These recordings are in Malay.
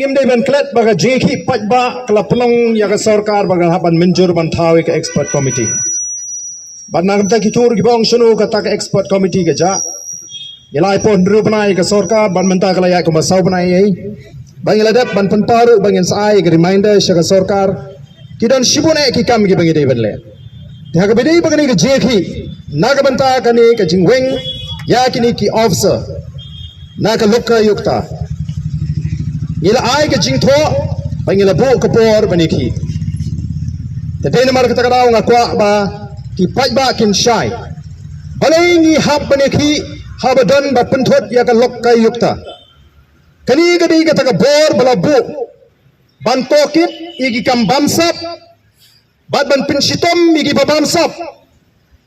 ngim dei ban klet baga jeki pajba kala pelong ya ka sarkar baga haban menjur ban thawi ka expert committee ban nagam ta kitur ki bong sunu ka ta ka expert committee ka ja ilai pon dru banai ka sarkar ban menta kala ya ko masau banai ai bang iladat ban pantaru bangin sai ka reminder sha ka sarkar kidan shibune ki kam ki bangi dei ban le ya ka bedei bagani ka jeki nagabanta ka ni ka jingweng ya kini ki officer na ka lokka yukta ila ai ka jingtho pangila bu ka por baniki te dei namar ka takaraw nga kwa ba ki pajba kin shai balengi hab baniki habadon ba penthot ya ka lokka yukta kani ka dei ka taka bor bala bu ban tokit igi kam bamsap bad ban pinsitom igi babamsap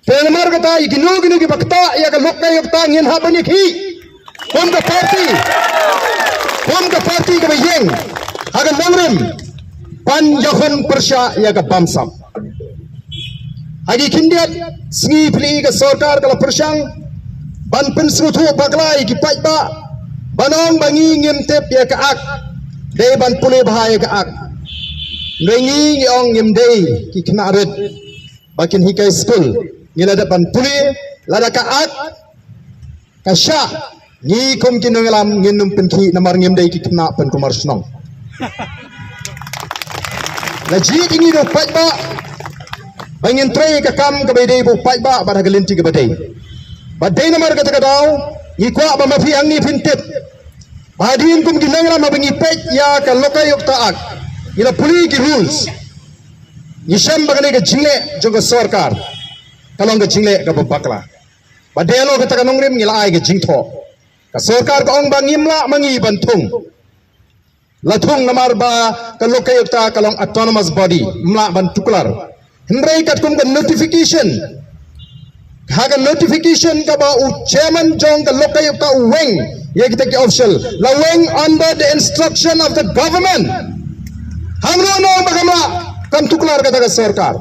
te namar ka ta igi nu gi bakta ya ka lokka yukta ngin hab baniki kon ka parti ka bayeng haga nongrim pan yahon persya ya ka bamsam hagi kindiat singi pili ka sarkar kala persyang ban pensrutu baglai ki pajba banong bangi ngim tep ya ka ak de ban pule bahaya ka ak ngi ong ngim de ki knaret bakin hikai school ngila da ban pule lada ka ak ka sya ni kum kinungalam nginum penki namar ngim dai ki kena pen kumar snong la ji ini do pajba bangin trai ka kam ka bedai bu pajba bar hagelinti ka bedai badai namar ka takadaw ni kwa ba mafi ang ni pintip badin kum kinungalam mabangi pej ya ka lokay yok taak ila puli ki rules ni sham bagane ka jingle joga sarkar kalong ka jingle ka babakla badai lo ka takanong rim ngila ai ka jingtho ka sarkar ka ong bangimla mangi bantung lathung namar ba ka lokayukta kalong autonomous body mla ban tuklar hindrai kat kum ka notification ka ba u chairman jong ka lokayukta weng ye kita ki official la weng under the instruction of the government hamro no bagamla kan tuklar ka ta sarkar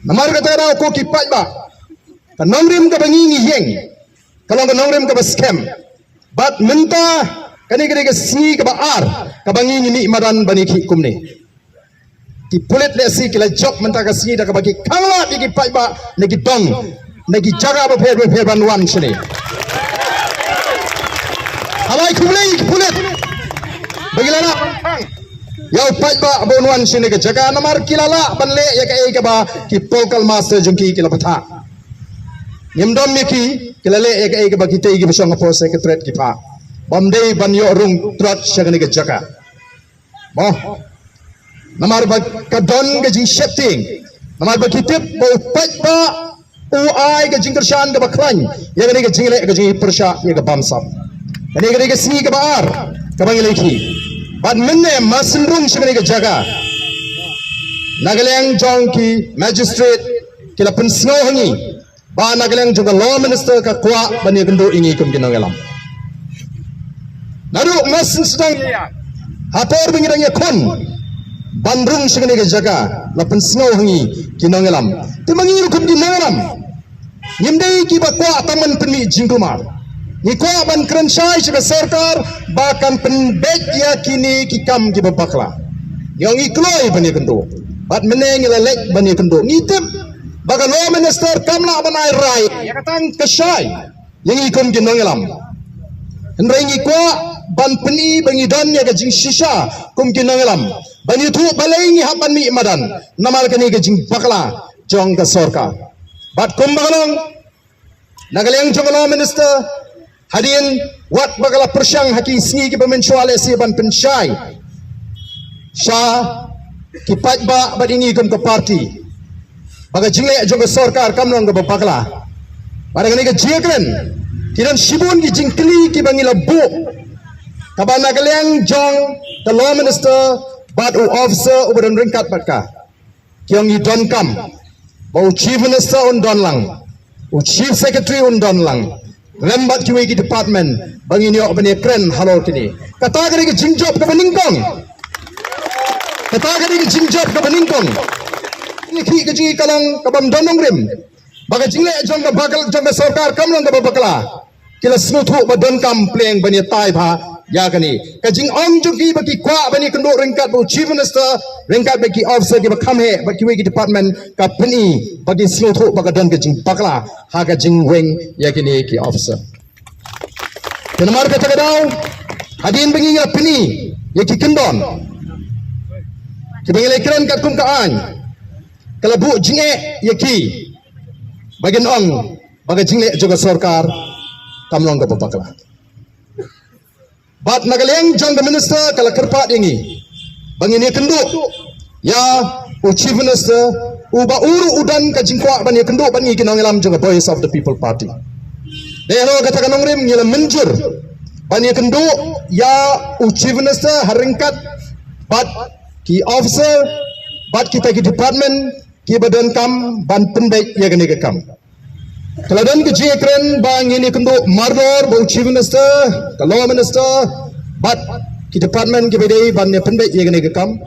namar ka ta ko ki pajba ka nongrim ka bangi yeng kalau ka nongrim ka ba scam bat minta kani ka singi ka ba ar ka bangi ni madan baniki kumne ki pulit le si kila job minta ka singi da ka bagi kangla di ki pajba negi dong negi jaga ba pher ban wan sini halai kumle ki pulit bagilana yau pajba abon wan sini ka jaga namar kilala banle ya ka ba ki pokal master jungki kila patha Nimdom miki kilale ek ba kita igi besong po secretariat ki pa bamdei banyo rung trot syagani ke jaka mo namar ba kadon ke jing setting namar ba kitip ba pajba ai ke jing kershan ke baklan ya gani ke jingle ke jing persya ya ke bamsam gani ke singi ke baar ke bangile ki bad menne masrung syagani ke jaka nagaleng jong ki magistrate kila pensno hangi ba nagaleng juga law minister ka kwa bani gendo ingi kum kinangalam naru mas sedang hator bingirang ya kon bandrung segini ke jaga lapan snow hangi kinangalam timangi kum kinangalam nyimdei ki ba kwa taman penmi jingkumar ni kwa ban krenshai sega sarkar bahkan penbek ya kini ki kam ki bakla yang ikloi bani gendo bat meneng lelek bani gendo ngitip baga law minister kamla banai rai ya katang kesai yang ikum kinongelam hendrai ngikwa ban peni bangi dan ya gajing shisha kum kinongelam bani thu balengi hapan mi madan namal kani gajing bakla jong ka sorka bat kum bagalong nagaleng jong law minister hadin wat bagala persyang haki singi ki pemensuale si ban pensyai sha ki pajba badingi kum ke parti baga jingle joga sarkar kamnong ga bakla pada ngani ga jekren kiran shibun ki jingkli ki bangila bu kabana galeng jong the law minister but officer ubadan ringkat batka kyong i don kam bau chief minister un don lang u chief secretary un don lang lembat ki wiki department bangini ok bani kren halo kini kata ga ga jingjob ka baningkong kata ga ga jingjob ka baningkong ni ki gaji kalang kabam donong rim baga jingle jong ga bakal jong ga sarkar kamlang ga bakla kila snuthu ba don kam pleng bani tai pha ya kani kajing ong juki bagi kwa bani kendo ringkat bu chief minister ringkat bagi officer ki bakam he bagi wegi department ka peni bagi slow tho bagi don kajing pakla ha kajing weng ya kini ki officer kenamar kata kadau hadin bagi ya peni ya ki kendon ki bagi lekran kat kum kaan kalau bu jinge ya ki bagi ong bagi jinge juga sarkar kamlong ka pakla Bat nagaleng jang the minister kala kerpat ini. Bangini kenduk ya u chief minister u ba uru udan ka jingkwa bani kenduk bani kinong ilam jang voice of the people party. Dehlo kata kanong rim ngila menjur bani kenduk ya u chief minister haringkat bat ki officer bat kita ki department ki badan kam ban pendek ya gani kam. Kalau dan ke jekren bang ini kenduk mardor bau chief minister, law minister, but ki department ki bedai ban ne pendek ye gane ke kam